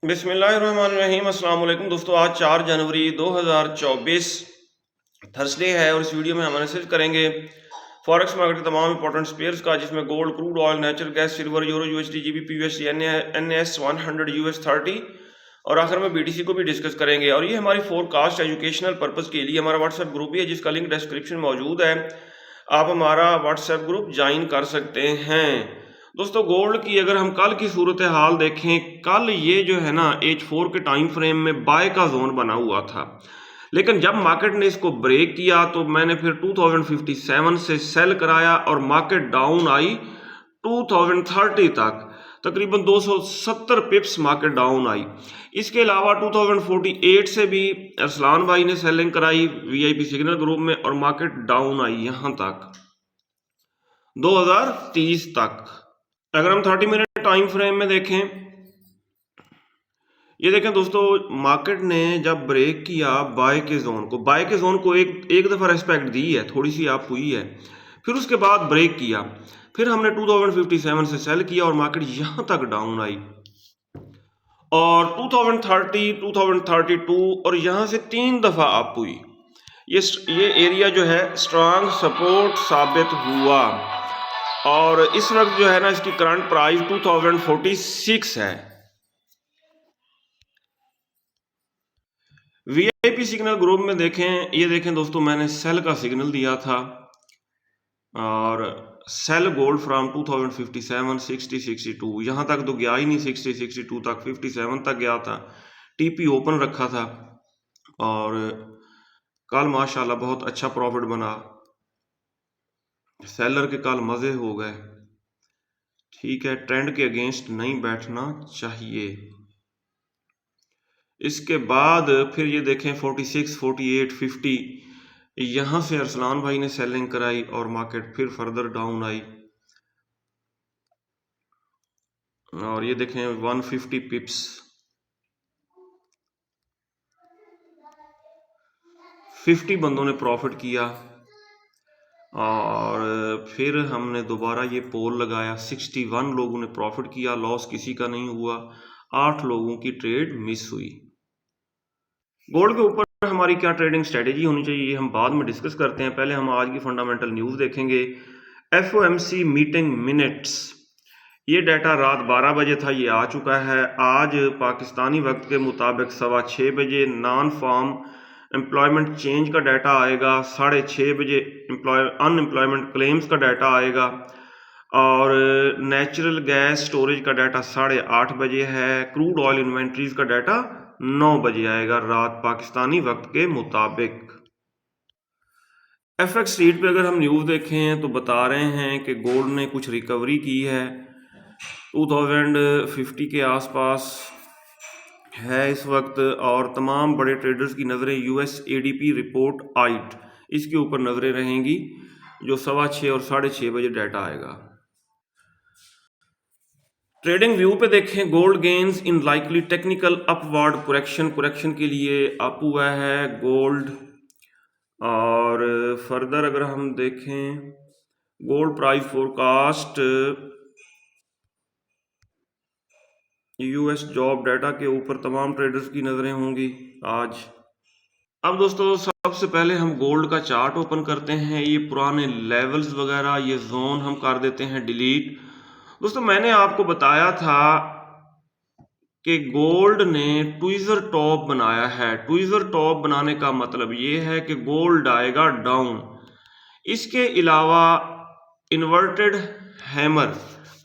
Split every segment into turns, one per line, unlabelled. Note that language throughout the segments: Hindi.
बिस्मिल्लाहिर्रहमानिर्रहीम। अस्सलाम वालेकुम दोस्तों, आज 4 जनवरी 2024 थर्सडे है और इस वीडियो में हम एनालिसिस करेंगे फॉरेक्स मार्केट के तमाम इंपॉर्टेंट स्पेयर्स का, जिसमें gold, crude oil, natural gas, silver, euro, USD, GBP, USD, NS 100, US 30 और आखिर में बीटीसी को भी डिस्कस करेंगे। और ये हमारी फोरकास्ट एजुकेशनल पर्पज़ के लिए हमारा व्हाट्सएप ग्रुप भी है, जिसका लिंक डिस्क्रिप्शन में मौजूद है। आप हमारा व्हाट्सएप ग्रुप ज्वाइन कर सकते हैं। दोस्तों, गोल्ड की अगर हम कल की सूरत हाल देखें, कल ये जो है ना H4 के टाइम फ्रेम में बाय का जोन बना हुआ था, लेकिन जब मार्केट ने इसको ब्रेक किया तो मैंने फिर 2057 से सेल कराया और मार्केट डाउन आई 2030 तक, तकरीबन 270 पिप्स मार्केट डाउन आई। इसके अलावा 2048 से भी अरसलान भाई ने सेलिंग कराई वीआईपी सिग्नल ग्रुप में और मार्केट डाउन आई यहां तक 2030 तक। अगर हम 30 मिनट टाइम फ्रेम में देखें, ये देखें दोस्तों, मार्केट ने जब ब्रेक किया बाय के जोन को एक दफ़ा रेस्पेक्ट दी है, थोड़ी सी आप हुई है, फिर उसके बाद ब्रेक किया, फिर हमने 2057 से सेल किया और मार्केट यहां तक डाउन आई और 2030, 2032 और यहां से 3 दफ़ा अप हुई। ये एरिया जो है स्ट्रांग सपोर्ट साबित हुआ और इस वक्त जो है ना इसकी करंट प्राइस 2046 है। वीआईपी सिग्नल ग्रुप में देखें, ये देखें दोस्तों, मैंने सेल का सिग्नल दिया था और सेल गोल्ड फ्रॉम 2057, 60, 62 यहाँ तक तो गया ही नहीं, 60, 62 तक, 57 तक गया था, टीपी ओपन रखा था और कल माशाल्लाह बहुत अच्छा प्रॉफिट बना। सेलर के कल मज़े हो गए। ठीक है, ट्रेंड के अगेंस्ट नहीं बैठना चाहिए। इसके बाद फिर ये देखें 46, 48, 50 यहाँ से अरसलान भाई ने सेलिंग कराई और मार्केट फिर फर्दर डाउन आई और ये देखें 150 पिप्स, 50 बंदों ने प्रॉफिट किया और फिर हमने दोबारा ये पोल लगाया, 61 लोगों ने प्रॉफिट किया, लॉस किसी का नहीं हुआ, 8 लोगों की ट्रेड मिस हुई। गोल्ड के ऊपर हमारी क्या ट्रेडिंग स्ट्रेटेजी होनी चाहिए, ये हम बाद में डिस्कस करते हैं। पहले हम आज की फंडामेंटल न्यूज़ देखेंगे। FOMC मीटिंग मिनट्स, ये डाटा रात 12 बजे था, ये आ चुका है। आज पाकिस्तानी वक्त के मुताबिक 6:15 बजे नॉन फार्म एम्प्लॉयमेंट चेंज का डाटा आएगा, 6:30 बजे अनएम्प्लॉयमेंट क्लेम्स का डाटा आएगा और नेचुरल गैस स्टोरेज का डाटा 8:30 बजे है। क्रूड ऑयल इन्वेंट्रीज का डाटा 9 बजे आएगा रात पाकिस्तानी वक्त के मुताबिक। FX स्ट्रीट पे अगर हम न्यूज़ देखें तो बता रहे हैं कि गोल्ड ने कुछ रिकवरी की है, 2050 के आसपास है इस वक्त और तमाम बड़े ट्रेडर्स की नज़रें US ADP रिपोर्ट आइट, इसके ऊपर नज़रें रहेंगी जो 6:15 और 6:30 बजे डाटा आएगा। ट्रेडिंग व्यू पे देखें, गोल्ड गेन्स इन लाइकली टेक्निकल अपवर्ड करेक्शन के लिए अप हुआ है गोल्ड। और फर्दर अगर हम देखें gold price forecast US job data के ऊपर तमाम ट्रेडर्स की नज़रें होंगी आज। अब दोस्तों, सबसे पहले हम गोल्ड का चार्ट ओपन करते हैं। ये पुराने लेवल्स वगैरह, ये जोन हम कर देते हैं डिलीट। दोस्तों, मैंने आपको बताया था कि गोल्ड ने ट्विज़र टॉप बनाया है। ट्विज़र टॉप बनाने का मतलब ये है कि गोल्ड आएगा डाउन। इसके अलावा इन्वर्टेड हैमर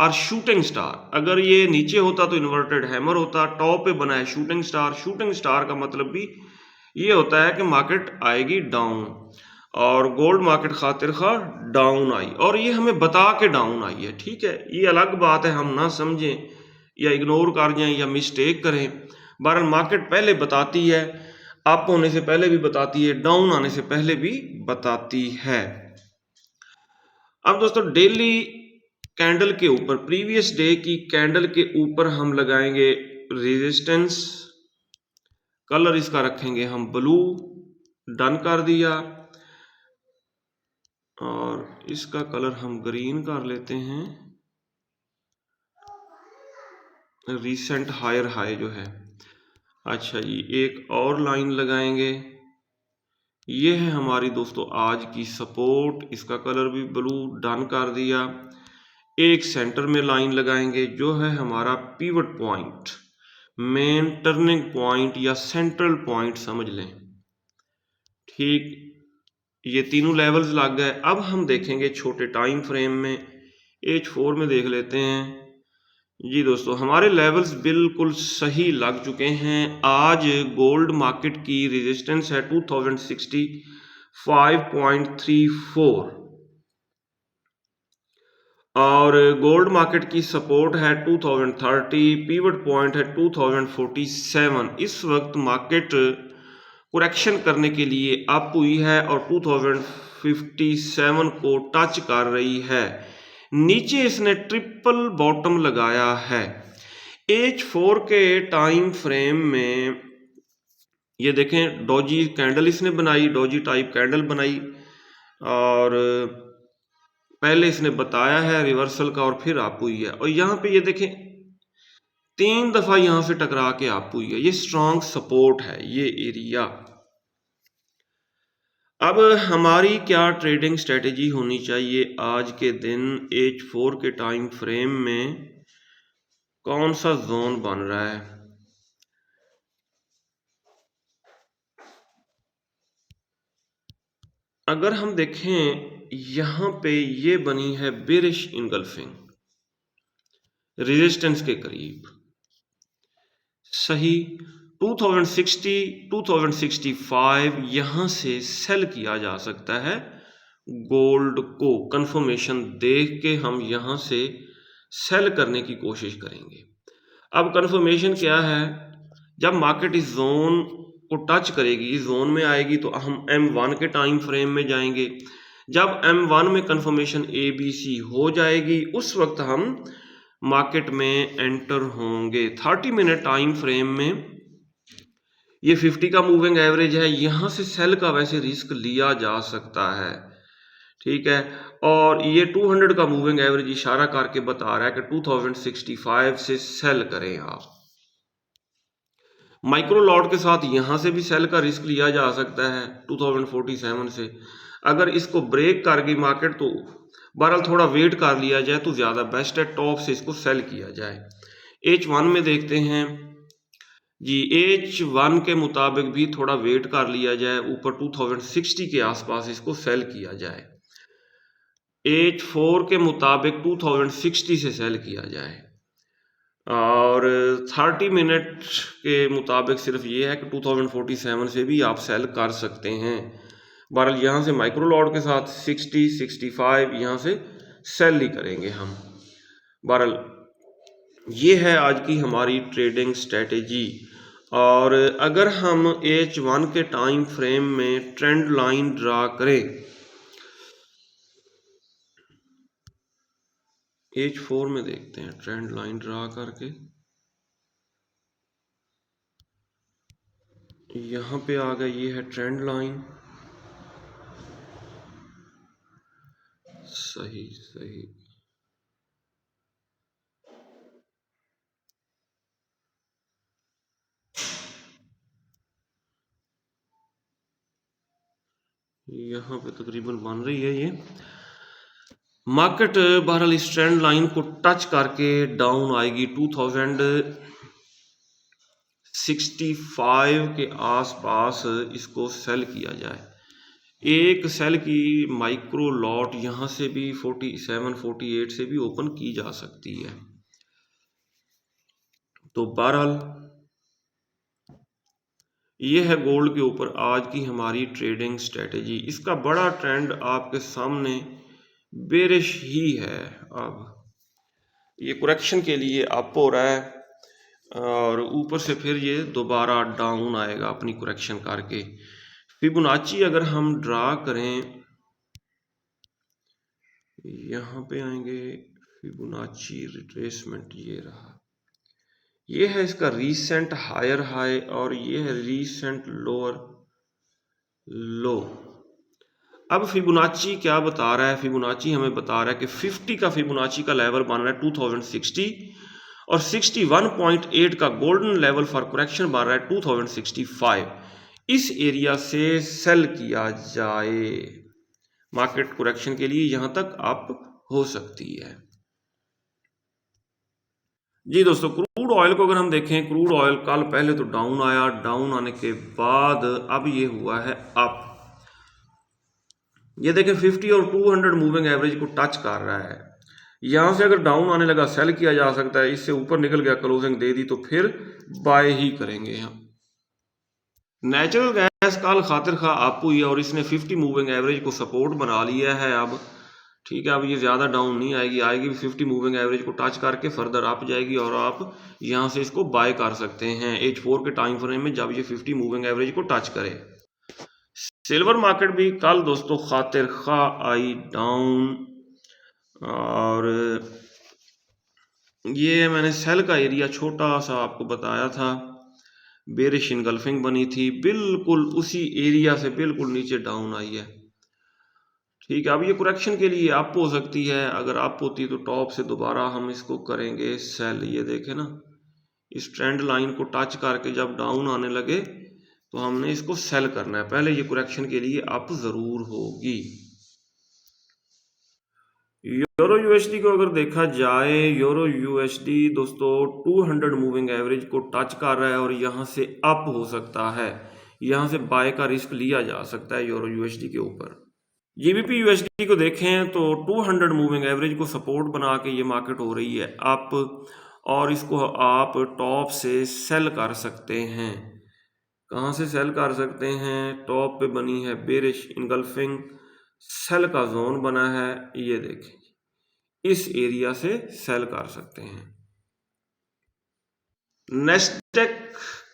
और शूटिंग स्टार, अगर ये नीचे होता तो इन्वर्टेड हैमर होता, टॉप पे बना है शूटिंग स्टार। शूटिंग स्टार का मतलब भी ये होता है कि मार्केट आएगी डाउन और गोल्ड मार्केट खातिर खा डाउन आई और ये हमें बता के डाउन आई है। ठीक है, ये अलग बात है हम ना समझें या इग्नोर कर जाएं या मिस्टेक करें। बहरहाल मार्केट पहले बताती है, अप होने से पहले भी बताती है, डाउन आने से पहले भी बताती है। अब दोस्तों, डेली कैंडल के ऊपर, प्रीवियस डे की कैंडल के ऊपर हम लगाएंगे रेजिस्टेंस। कलर इसका रखेंगे हम ब्लू, डन कर दिया और इसका कलर हम ग्रीन कर लेते हैं। रीसेंट हायर हाई जो है अच्छा जी, एक और लाइन लगाएंगे। ये है हमारी दोस्तों आज की सपोर्ट, इसका कलर भी ब्लू डन कर दिया। एक सेंटर में लाइन लगाएंगे जो है हमारा pivot point, main turning point या सेंट्रल पॉइंट समझ लें। ठीक, ये तीनों लेवल्स लग गए। अब हम देखेंगे छोटे टाइम फ्रेम में, H4 में देख लेते हैं। जी दोस्तों, हमारे लेवल्स बिल्कुल सही लग चुके हैं। आज गोल्ड मार्केट की रेजिस्टेंस है 2065.34 और गोल्ड मार्केट की सपोर्ट है 2030, पिवट पॉइंट है 2047। इस वक्त मार्केट करेक्शन करने के लिए अप हुई है और 2057 को टच कर रही है। नीचे इसने ट्रिपल बॉटम लगाया है। H4 के टाइम फ्रेम में ये देखें, डोजी कैंडल इसने बनाई, डोजी टाइप कैंडल बनाई और पहले इसने बताया है रिवर्सल का और फिर आप हुई है। और यहाँ पे ये देखें 3 दफा यहाँ से टकरा के आप हुई है। ये स्ट्रॉन्ग सपोर्ट है ये एरिया। अब हमारी क्या ट्रेडिंग स्ट्रेटेजी होनी चाहिए आज के दिन? H4 के टाइम फ्रेम में कौन सा जोन बन रहा है? अगर हम देखें यहां पे ये बनी है बेरिश इनगल्फिंग रेजिस्टेंस के करीब, सही 2060 2065 यहां से सेल किया जा सकता है। गोल्ड को कंफर्मेशन देख के हम यहां से सेल करने की कोशिश करेंगे। अब कंफर्मेशन क्या है? जब मार्केट इस जोन को टच करेगी, इस जोन में आएगी तो हम M1 के टाइम फ्रेम में जाएंगे। जब M1 में कंफर्मेशन ABC हो जाएगी उस वक्त हम मार्केट में एंटर होंगे। 30 मिनट टाइम फ्रेम में ये 50 का मूविंग एवरेज है, यहां से सेल का वैसे रिस्क लिया जा सकता है, ठीक है। और ये 200 का मूविंग एवरेज इशारा करके बता रहा है कि 2065 से सेल करें आप। माइक्रो लॉट के साथ यहां से भी सेल का रिस्क लिया जा सकता है 2047 से। अगर इसको ब्रेक कर गई मार्केट तो बहरहाल थोड़ा वेट कर लिया जाए तो ज़्यादा बेस्ट है, टॉप से इसको सेल किया जाए। H1 में देखते हैं जी, H1 के मुताबिक भी थोड़ा वेट कर लिया जाए, ऊपर 2060 के आसपास इसको सेल किया जाए। H4 के मुताबिक 2060 से सेल किया जाए और 30 मिनट के मुताबिक सिर्फ ये है कि 2047 से भी आप सेल कर सकते हैं। बहरहाल यहाँ से माइक्रो लॉट के साथ 60 65 यहाँ से सेल ही करेंगे हम। बहरहाल ये है आज की हमारी ट्रेडिंग स्ट्रेटेजी। और अगर हम H1 के टाइम फ्रेम में ट्रेंड लाइन ड्रा करें, H4 में देखते हैं ट्रेंड लाइन ड्रा करके, यहाँ पे आ गया, ये है ट्रेंड लाइन, सही सही। यहाँ पे तकरीबन बन रही है ये मार्केट। बहरहाल इस ट्रेंड लाइन को टच करके डाउन आएगी 2065 के आसपास, इसको सेल किया जाए। एक सेल की माइक्रो लॉट यहाँ से भी 47 48 से भी ओपन की जा सकती है। तो बहरहाल ये है गोल्ड के ऊपर आज की हमारी ट्रेडिंग स्ट्रेटेजी। इसका बड़ा ट्रेंड आपके सामने बेरिश ही है। अब ये करेक्शन के लिए अप हो रहा है और ऊपर से फिर ये दोबारा डाउन आएगा अपनी करेक्शन करके। फिबोनाची अगर हम ड्रा करें, यहाँ पे आएंगे फिबोनाची रिट्रेसमेंट, ये रहा, ये है इसका रीसेंट हायर हाई और ये है रीसेंट लोअर लो। अब फिबोनाची क्या बता रहा है? फिबोनाची हमें बता रहा है कि 50 का फिबोनाची का लेवल बन रहा है 2060 और 61.8 का गोल्डन लेवल फॉर करेक्शन बन रहा है 2065। इस एरिया से सेल किया जाए, मार्केट करेक्शन के लिए यहां तक अप हो सकती है। जी दोस्तों, क्रूड ऑयल को अगर हम देखें, क्रूड ऑयल कल पहले तो डाउन आया, डाउन आने के बाद अब ये हुआ है अप। ये देखें 50 और 200 मूविंग एवरेज को टच कर रहा है। यहां से अगर डाउन आने लगा सेल किया जा सकता है, इससे ऊपर निकल गया क्लोजिंग दे दी तो फिर बाय ही करेंगे हम। नेचुरल गैस कल खातिर खा अप हुई है और इसने 50 मूविंग एवरेज को सपोर्ट बना लिया है। अब ठीक है, अब ये ज़्यादा डाउन नहीं आएगी, आएगी भी 50 मूविंग एवरेज को टच करके फर्दर अप जाएगी और आप यहाँ से इसको बाय कर सकते हैं H4 के टाइम फ्रेम में जब ये 50 मूविंग एवरेज को टच करे। सिल्वर मार्केट भी कल दोस्तों खातिर खा आई डाउन और ये मैंने सेल का एरिया छोटा सा आपको बताया था, बेरिश इनगल्फिंग बनी थी, बिल्कुल उसी एरिया से बिल्कुल नीचे डाउन आई है। ठीक है, अब ये करेक्शन के लिए अप हो सकती है, अगर अप होती है तो टॉप से दोबारा हम इसको करेंगे सेल। ये देखें ना, इस ट्रेंड लाइन को टच करके जब डाउन आने लगे तो हमने इसको सेल करना है, पहले ये करेक्शन के लिए अप जरूर होगी। यूरो यूएसडी को अगर देखा जाए, यूरो यूएसडी दोस्तों 200 मूविंग एवरेज को टच कर रहा है और यहाँ से अप हो सकता है, यहाँ से बाय का रिस्क लिया जा सकता है यूरो यूएसडी के ऊपर। जीबीपी यूएसडी को देखें तो 200 मूविंग एवरेज को सपोर्ट बना के ये मार्केट हो रही है अप और इसको आप टॉप से सेल कर सकते हैं। कहाँ से सेल कर सकते हैं? टॉप पे बनी है बेरिश इनगल्फिंग, सेल का जोन बना है, ये देखें इस एरिया से सेल कर सकते हैं। नेस्डेक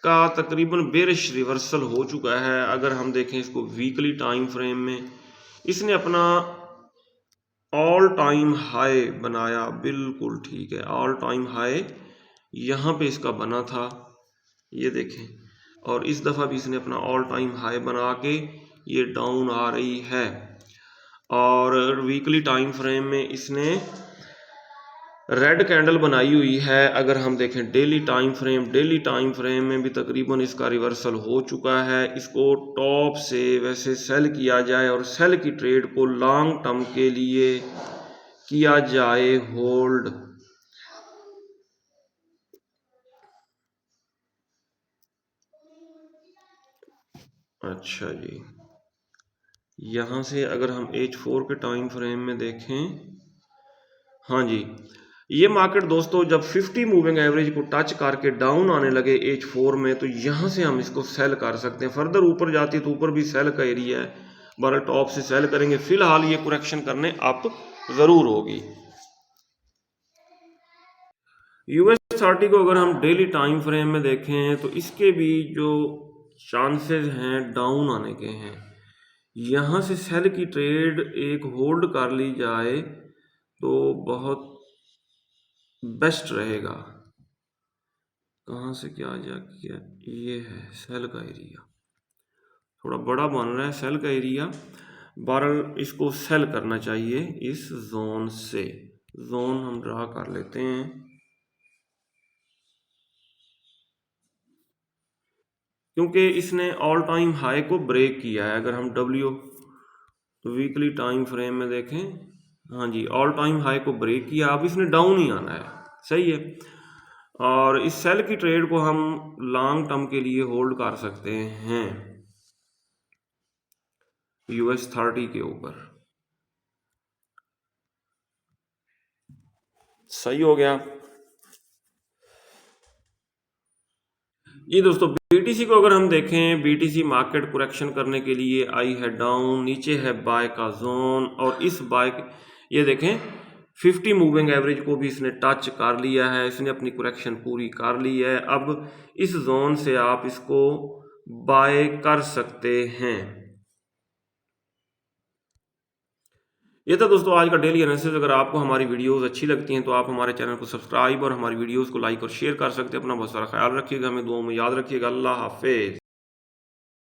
का तकरीबन बेरिश रिवर्सल हो चुका है। अगर हम देखें इसको वीकली टाइम फ्रेम में, इसने अपना ऑल टाइम हाई बनाया, बिल्कुल ठीक है, ऑल टाइम हाई यहाँ पे इसका बना था, ये देखें, और इस दफ़ा भी इसने अपना ऑल टाइम हाई बना के ये डाउन आ रही है। और वीकली टाइम फ्रेम में इसने रेड कैंडल बनाई हुई है। अगर हम देखें डेली टाइम फ्रेम में भी तकरीबन इसका रिवर्सल हो चुका है। इसको टॉप से वैसे सेल किया जाए और सेल की ट्रेड को लॉन्ग टर्म के लिए किया जाए होल्ड। अच्छा जी, यहाँ से अगर हम H4 के टाइम फ्रेम में देखें, हाँ जी, ये मार्केट दोस्तों जब 50 मूविंग एवरेज को टच करके डाउन आने लगे H4 में, तो यहाँ से हम इसको सेल कर सकते हैं। फर्दर ऊपर जाती है तो ऊपर भी सेल का एरिया है, बरल टॉप से सेल करेंगे। फिलहाल ये करेक्शन करने अप जरूर होगी। US30 को अगर हम डेली टाइम फ्रेम में देखें तो इसके भी जो चांसेस हैं डाउन आने के हैं। यहाँ से सेल की ट्रेड एक होल्ड कर ली जाए तो बहुत बेस्ट रहेगा। कहाँ से क्या जा किया, ये है सेल का एरिया, थोड़ा बड़ा बन रहा है सेल का एरिया, बहरहाल इसको सेल करना चाहिए इस जोन से। जोन हम ड्रा कर लेते हैं, क्योंकि इसने ऑल टाइम हाई को ब्रेक किया है। अगर हम वीकली टाइम फ्रेम में देखें, हाँ जी, ऑल टाइम हाई को ब्रेक किया, अब इसने डाउन ही आना है, सही है। और इस सेल की ट्रेड को हम लॉन्ग टर्म के लिए होल्ड कर सकते हैं US30 के ऊपर। सही हो गया जी दोस्तों। BTC को अगर हम देखें, BTC मार्केट करेक्शन करने के लिए आई है डाउन, नीचे है बाय का जोन और इस बाय, ये देखें 50 मूविंग एवरेज को भी इसने टच कर लिया है, इसने अपनी करेक्शन पूरी कर ली है। अब इस जोन से आप इसको बाय कर सकते हैं। ये था दोस्तों आज का डेली एनालिसिस। अगर आपको हमारी वीडियोस अच्छी लगती हैं तो आप हमारे चैनल को सब्सक्राइब और हमारी वीडियोस को लाइक और शेयर कर सकते हैं। अपना बहुत सारा ख्याल रखिएगा, हमें दुआओं में याद रखिएगा। अल्लाह हाफिज़।